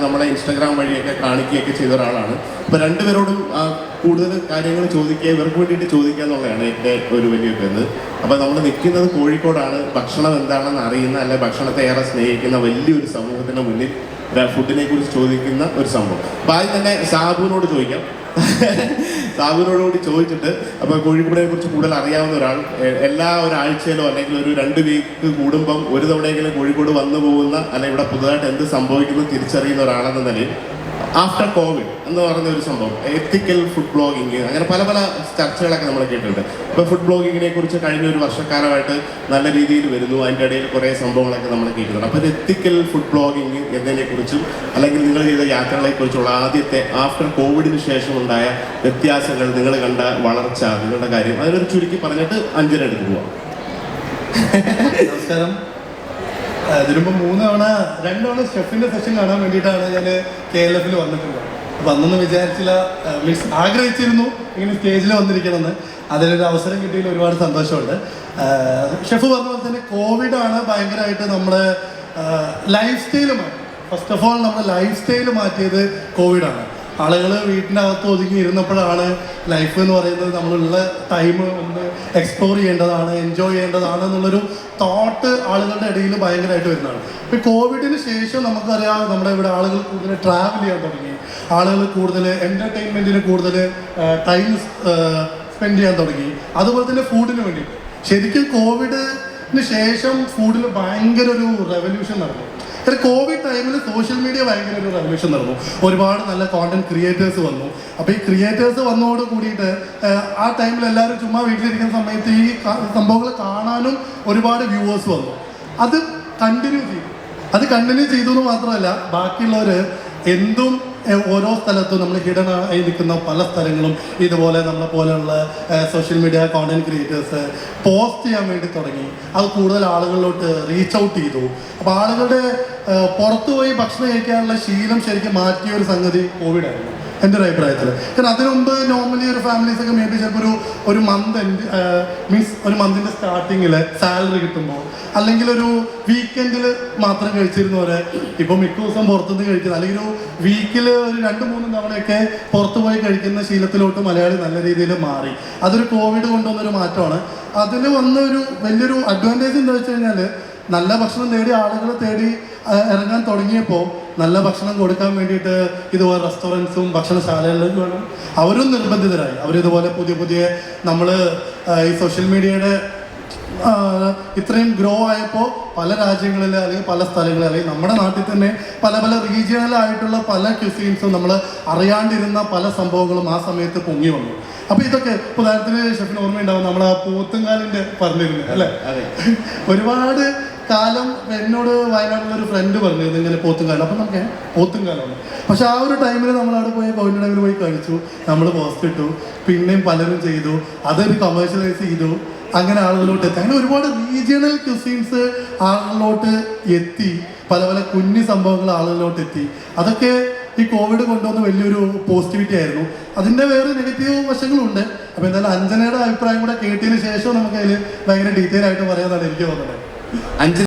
നമ്മളെ ഇൻസ്റ്റാഗ്രാം വഴിയൊക്കെ കാണിക്കുകയൊക്കെ ചെയ്ത ഒരാളാണ്. അപ്പോൾ രണ്ടുപേരോടും കൂടുതൽ കാര്യങ്ങൾ ചോദിക്കുക, ഇവർക്ക് വേണ്ടിയിട്ട് ചോദിക്കുക എന്നുള്ളതാണ് എൻ്റെ ഒരു വലിയ ഇത്. അപ്പോൾ നമ്മൾ നിൽക്കുന്നത് കോഴിക്കോടാണ്. ഭക്ഷണം എന്താണെന്ന് അറിയുന്ന, അല്ലെ ഭക്ഷണത്തെ ഏറെ സ്നേഹിക്കുന്ന വലിയൊരു സമൂഹത്തിന് മുന്നിൽ ഫുഡിനെ കുറിച്ച് ചോദിക്കുന്ന ഒരു സംഭവം. അപ്പോൾ ആദ്യം തന്നെ സാബുവിനോട് ചോദിക്കാം. സാബുവിനോടുകൂടി ചോദിച്ചിട്ട്, അപ്പോൾ കോഴിക്കോടിനെ കുറിച്ച് കൂടുതൽ അറിയാവുന്ന ഒരാൾ, എല്ലാ ഒരാഴ്ചയിലോ അല്ലെങ്കിൽ ഒരു 2 വീക്ക് കൂടുമ്പം ഒരു തവണയെങ്കിലും കോഴിക്കോട് വന്നു പോകുന്ന, അല്ലെങ്കിൽ ഇവിടെ പുതുതായിട്ട് എന്ത് സംഭവിക്കുന്നു തിരിച്ചറിയുന്ന ഒരാളെന്ന നിലയിൽ ആഫ്റ്റർ കോവിഡ് എന്ന് പറയുന്ന ഒരു സംഭവം, എത്തിക്കൽ ഫുഡ് ബ്ലോഗിങ്, അങ്ങനെ പല പല ചർച്ചകളൊക്കെ നമ്മൾ കേട്ടിട്ടുണ്ട്. ഇപ്പോൾ ഫുഡ് ബ്ലോഗിങ്ങിനെ കുറിച്ച് കഴിഞ്ഞ ഒരു വർഷക്കാലമായിട്ട് നല്ല രീതിയിൽ വരുന്നു. അതിൻ്റെ ഇടയിൽ കുറേ സംഭവങ്ങളൊക്കെ നമ്മൾ കേട്ടിട്ടുണ്ട്. അപ്പോൾ ഒരു എത്തിക്കൽ ഫുഡ് ബ്ലോഗിങ് എന്നതിനെക്കുറിച്ചും അല്ലെങ്കിൽ നിങ്ങൾ ചെയ്ത യാത്രകളെക്കുറിച്ചുള്ള ആദ്യത്തെ ആഫ്റ്റർ കോവിഡിന് ശേഷം ഉണ്ടായ വ്യത്യാസങ്ങൾ, നിങ്ങൾ കണ്ട വളർച്ച, നിങ്ങളുടെ കാര്യം, അതിനൊരു ചുരുക്കി പറഞ്ഞിട്ട് 5 എടുത്ത് പോവാം. നമസ്കാരം. ഇതിനുമ്പ് 2 തവണ ഷെഫിൻ്റെ സെഷൻ കാണാൻ വേണ്ടിയിട്ടാണ് ഞാൻ KLF വന്നിട്ടുള്ളത്. അപ്പം അന്നൊന്നും വിചാരിച്ചില്ല, മീൻസ് ആഗ്രഹിച്ചിരുന്നു ഇങ്ങനെ സ്റ്റേജിൽ വന്നിരിക്കണമെന്ന്. അതിനൊരു അവസരം കിട്ടിയതിൽ ഒരുപാട് സന്തോഷമുണ്ട്. ഷെഫ് പറഞ്ഞ പോലെ തന്നെ കോവിഡാണ് ഭയങ്കരമായിട്ട് നമ്മുടെ ലൈഫ് സ്റ്റൈല് മാറ്റി. ഫസ്റ്റ് ഓഫ് ഓൾ നമ്മുടെ ലൈഫ് സ്റ്റൈല് മാറ്റിയത് കോവിഡാണ്. ആളുകൾ വീട്ടിനകത്ത് ഒതുങ്ങി ഇരുന്നപ്പോഴാണ് ലൈഫ് എന്ന് പറയുന്നത്, നമ്മളുള്ള ടൈം ഒന്ന് എക്സ്പ്ലോർ ചെയ്യേണ്ടതാണ്, എൻജോയ് ചെയ്യേണ്ടതാണ് എന്നുള്ളൊരു തോട്ട് ആളുകളുടെ ഇടയിൽ ഭയങ്കരമായിട്ട് വരുന്നതാണ്. ഇപ്പോൾ കോവിഡിന് ശേഷം നമുക്കറിയാം, നമ്മുടെ ഇവിടെ ആളുകൾ കൂടുതൽ ട്രാവൽ ചെയ്യാൻ തുടങ്ങി, ആളുകൾ കൂടുതൽ എൻ്റർടൈൻമെൻറ്റിന് കൂടുതൽ ടൈം സ്പെൻഡ് ചെയ്യാൻ തുടങ്ങി. അതുപോലെ തന്നെ ഫുഡിന് വേണ്ടി ശരിക്കും കോവിഡിന് ശേഷം ഫുഡിൽ ഭയങ്കര ഒരു റെവല്യൂഷൻ നടന്നു. കോവിഡ് ടൈമിൽ സോഷ്യൽ മീഡിയ ഭയങ്കര ഒരു റെവല്യൂഷൻ നടന്നു. ഒരുപാട് നല്ല കോണ്ടന്റ് ക്രിയേറ്റേഴ്സ് വന്നു. അപ്പോൾ ഈ ക്രിയേറ്റേഴ്സ് വന്നതോട് കൂടിയിട്ട് ആ ടൈമിൽ എല്ലാവരും ചുമ്മാ വീട്ടിലിരിക്കുന്ന സമയത്ത് ഈ സംഭവങ്ങൾ കാണാനും ഒരുപാട് വ്യൂവേഴ്സ് വന്നു. അത് കണ്ടിന്യൂ ചെയ്തു എന്ന് മാത്രമല്ല, ബാക്കിയുള്ളവർ എന്തും ഓരോ സ്ഥലത്തും നമ്മൾ ഹിഡൻ ആയി നിൽക്കുന്ന പല സ്ഥലങ്ങളും ഇതുപോലെ നമ്മളെ പോലെയുള്ള social media content creators post ചെയ്യാൻ വേണ്ടി തുടങ്ങി. അത് കൂടുതൽ ആളുകളിലോട്ട് റീച്ച് ഔട്ട് ചെയ്തു. അപ്പോൾ ആളുകളുടെ പുറത്തു പോയി ഭക്ഷണം കഴിക്കാനുള്ള ശീലം ശരിക്കും മാറ്റിയ ഒരു സംഗതി കോവിഡായിരുന്നു എൻ്റെ ഒരു അഭിപ്രായത്തിൽ. കാരണം അതിനു മുമ്പ് നോർമലി ഒരു ഫാമിലീസൊക്കെ മേ ബി ചിലപ്പോൾ ഒരു മന്ത് മീൻസ് ഒരു മന്തിൻ്റെ സ്റ്റാർട്ടിങ്ങിൽ സാലറി കിട്ടുമ്പോൾ, അല്ലെങ്കിൽ ഒരു വീക്കെൻഡിൽ മാത്രം കഴിച്ചിരുന്നവരെ ഇപ്പോൾ മിക്ക ദിവസം പുറത്തുനിന്ന് കഴിക്കുന്നത്, അല്ലെങ്കിൽ ഒരു വീക്കിൽ ഒരു 2-3 തവണയൊക്കെ പുറത്തു പോയി കഴിക്കുന്ന ശീലത്തിലോട്ട് മലയാളി നല്ല രീതിയിൽ മാറി. അതൊരു കോവിഡ് കൊണ്ടുവന്നൊരു മാറ്റമാണ്. അതിൽ വന്ന ഒരു വലിയൊരു അഡ്വാൻറ്റേജ് എന്താ വെച്ച് കഴിഞ്ഞാൽ, നല്ല ഭക്ഷണം തേടി ആളുകൾ തേടി ഇറങ്ങാൻ തുടങ്ങിയപ്പോൾ നല്ല ഭക്ഷണം കൊടുക്കാൻ വേണ്ടിയിട്ട് ഇതുപോലെ റെസ്റ്റോറൻറ്റ്സും ഭക്ഷണശാലകളിലും വേണം, അവരും നിർബന്ധിതരായി. അവരിതുപോലെ പുതിയ നമ്മൾ ഈ സോഷ്യൽ മീഡിയയുടെ ഇത്രയും ഗ്രോ ആയപ്പോൾ പല രാജ്യങ്ങളിൽ അല്ലെങ്കിൽ പല സ്ഥലങ്ങളിൽ, അല്ലെങ്കിൽ നമ്മുടെ നാട്ടിൽ തന്നെ പല പല റീജിയണലായിട്ടുള്ള പല ക്യുസീൻസും നമ്മൾ അറിയാണ്ടിരുന്ന പല സംഭവങ്ങളും ആ സമയത്ത് പൊങ്ങി വന്നു. അപ്പോൾ ഇതൊക്കെ ഉദാഹരണത്തിന് ഷെഫിന് ഓർമ്മയുണ്ടാവും, നമ്മൾ ആ പോത്തുംകാലിൻ്റെ പറഞ്ഞിരുന്നത് അല്ലേ. ഒരുപാട് കാലം എന്നോട് വയനാട്ടിലൊരു ഫ്രണ്ട് പറഞ്ഞിരുന്നു ഇങ്ങനെ പോത്തുംകാലം. അപ്പം നമുക്ക് പോത്തുംകാലമാണ്. പക്ഷെ ആ ഒരു ടൈമിൽ നമ്മളവിടെ പോയി കോവിഡ് ടൈമിൽ പോയി കഴിച്ചു, നമ്മൾ പോസ്റ്റ് ഇട്ടു, പിന്നെയും പലരും ചെയ്തു, അതൊരു കമേഴ്ഷ്യലൈസ് ചെയ്തു, അങ്ങനെ ആളുകളിലോട്ട് എത്തി. അങ്ങനെ ഒരുപാട് റീജിയണൽ ക്യുസീൻസ് ആളുകളിലോട്ട് എത്തി, പല പല കുഞ്ഞു സംഭവങ്ങൾ ആളുകളിലോട്ട് എത്തി. അതൊക്കെ ഈ കോവിഡ് കൊണ്ടുവന്ന വലിയൊരു പോസിറ്റിവിറ്റി ആയിരുന്നു. അതിൻ്റെ വേറെ നെഗറ്റീവ് വശങ്ങളുണ്ട്. അപ്പോൾ എന്തായാലും അഞ്ജനയുടെ അഭിപ്രായം കൂടെ കേട്ടതിന് ശേഷം നമുക്ക് അതിൽ ഭയങ്കര ഡീറ്റെയിൽ ആയിട്ട് പറയാമെന്നാണ് എനിക്ക് തോന്നുന്നത്.